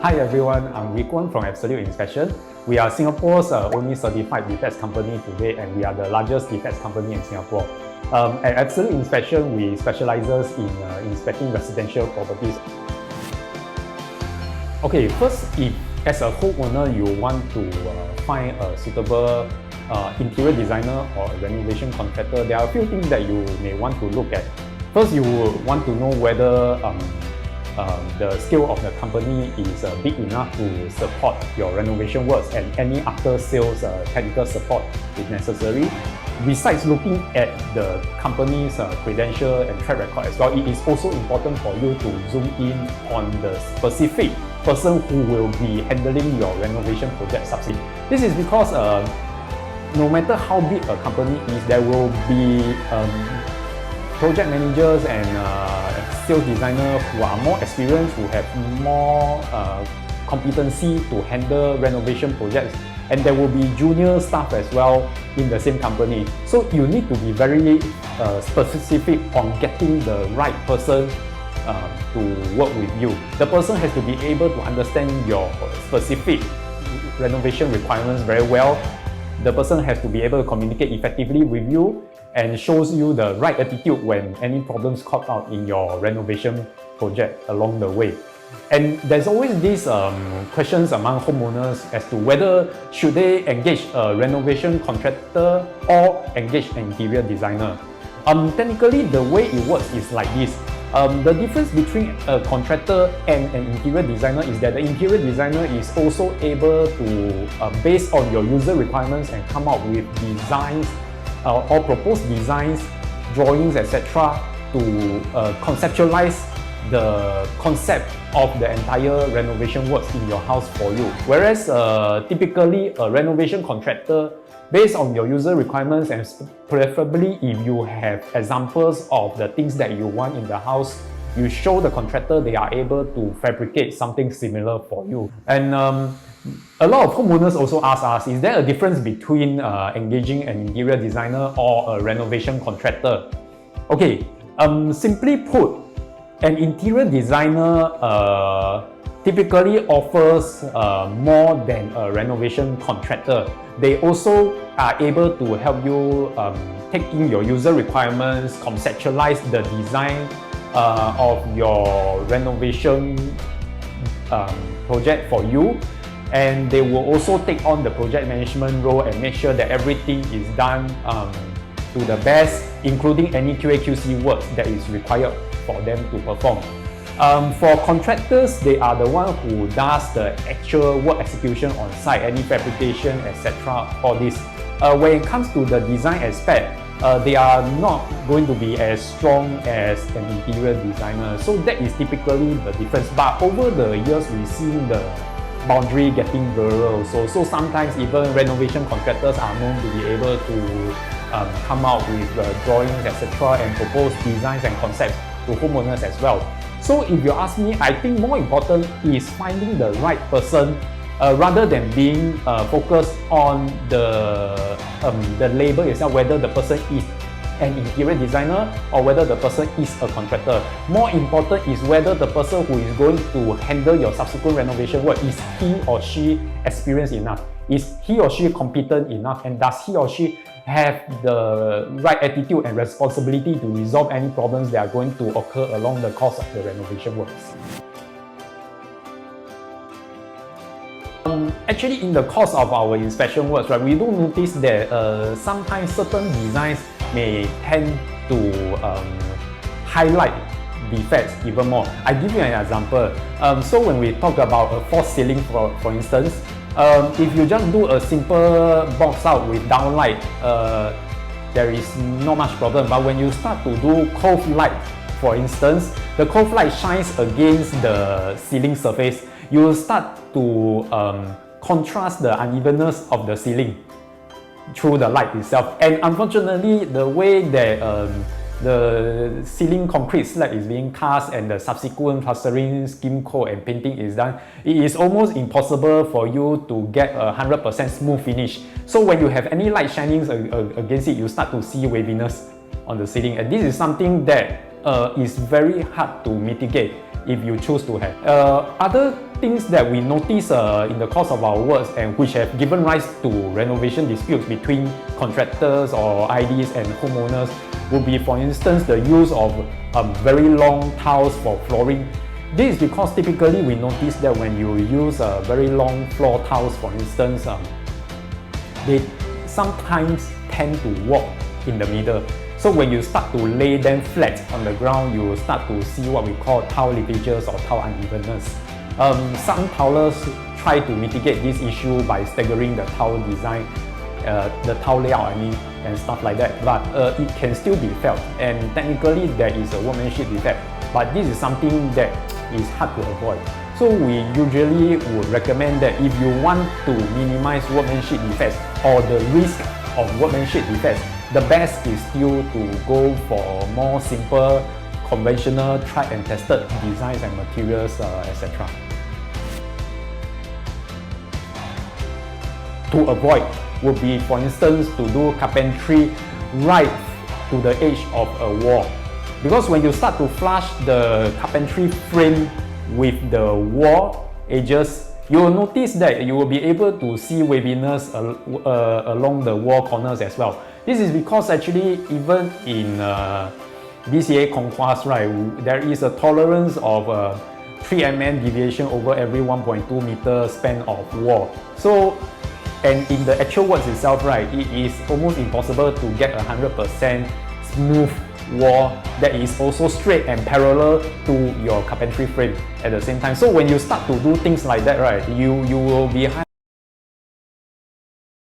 Hi everyone, I'm Wikwan from Absolute Inspection. We are Singapore's only certified defects company today, and we are the largest defects company in Singapore. At Absolute Inspection, we specialize in inspecting residential properties. Okay, first, if as a homeowner you want to find a suitable interior designer or a renovation contractor, there are a few things that you may want to look at. First, you want to know whether the scale of the company is big enough to support your renovation works and any after-sales technical support if necessary. Besides looking at the company's credential and track record as well, it is also important for you to zoom in on the specific person who will be handling your renovation project subsidy. This is because no matter how big a company is, there will be project managers and sales designers who are more experienced, who have more competency to handle renovation projects, and there will be junior staff as well in the same company. So you need to be very specific on getting the right person to work with you. The person has to be able to understand your specific renovation requirements very well. The person has to be able to communicate effectively with you and shows you the right attitude when any problems crop out in your renovation project along the way. And there's always these questions among homeowners as to whether should they engage a renovation contractor or engage an interior designer. Technically, the way it works is like this. The difference between a contractor and an interior designer is that the interior designer is also able to, based on your user requirements, and come up with designs or propose designs, drawings, etc. to conceptualize the concept of the entire renovation works in your house for you. Whereas typically a renovation contractor, based on your user requirements and preferably if you have examples of the things that you want in the house, you show the contractor, they are able to fabricate something similar for you. And a lot of homeowners also ask us, is there a difference between engaging an interior designer or a renovation contractor? Okay, simply put, an interior designer typically offers more than a renovation contractor. They also are able to help you take in your user requirements, conceptualize the design of your renovation project for you, and they will also take on the project management role and make sure that everything is done to the best, including any QA/QC work that is required for them to perform. For contractors, they are the one who does the actual work execution on site, any fabrication, etc. for this. When it comes to the design aspect, they are not going to be as strong as an interior designer. So that is typically the difference. But over the years, we've seen the boundary getting blurred. So sometimes even renovation contractors are known to be able to come out with drawings, etc. and propose designs and concepts to homeowners as well. So if you ask me, I think more important is finding the right person rather than being focused on the label itself, whether the person is an interior designer or whether the person is a contractor. More important is whether the person who is going to handle your subsequent renovation work, is he or she experienced enough? Is he or she competent enough? And does he or she have the right attitude and responsibility to resolve any problems that are going to occur along the course of the renovation works? Actually, in the course of our inspection works, right, we do notice that sometimes certain designs may tend to highlight defects even more. I give you an example. So when we talk about a false ceiling, for instance, if you just do a simple box out with downlight, there is not much problem. But when you start to do cove light, for instance, the cove light shines against the ceiling surface, you will start to contrast the unevenness of the ceiling through the light itself. And unfortunately, the way that the ceiling concrete slab is being cast and the subsequent plastering, skim coat and painting is done, it is almost impossible for you to get a 100% smooth finish. So when you have any light shining against it, you start to see waviness on the ceiling, and this is something that is very hard to mitigate. if you choose to have. Other things that we notice in the course of our works and which have given rise to renovation disputes between contractors or IDs and homeowners would be, for instance, the use of very long tiles for flooring. This is because typically we notice that when you use very long floor tiles, for instance, they sometimes tend to warp in the middle. So when you start to lay them flat on the ground, you will start to see what we call tile leakages or tile unevenness. Some tilers try to mitigate this issue by staggering the tile design, the tile layout, and stuff like that. But it can still be felt, and technically there is a workmanship defect. But this is something that is hard to avoid. So we usually would recommend that if you want to minimize workmanship defects or the risk of workmanship defects, the best is still to go for more simple, conventional, tried and tested designs and materials, etc. To avoid would be, for instance, to do carpentry right to the edge of a wall. Because when you start to flush the carpentry frame with the wall edges, you will notice that you will be able to see waviness along the wall corners as well. This is because actually even in BCA conquest, right, there is a tolerance of 3 mm deviation over every 1.2 meter span of wall. So, and in the actual works itself, right, it is almost impossible to get 100% smooth wall that is also straight and parallel to your carpentry frame at the same time. So when you start to do things like that, right, you will be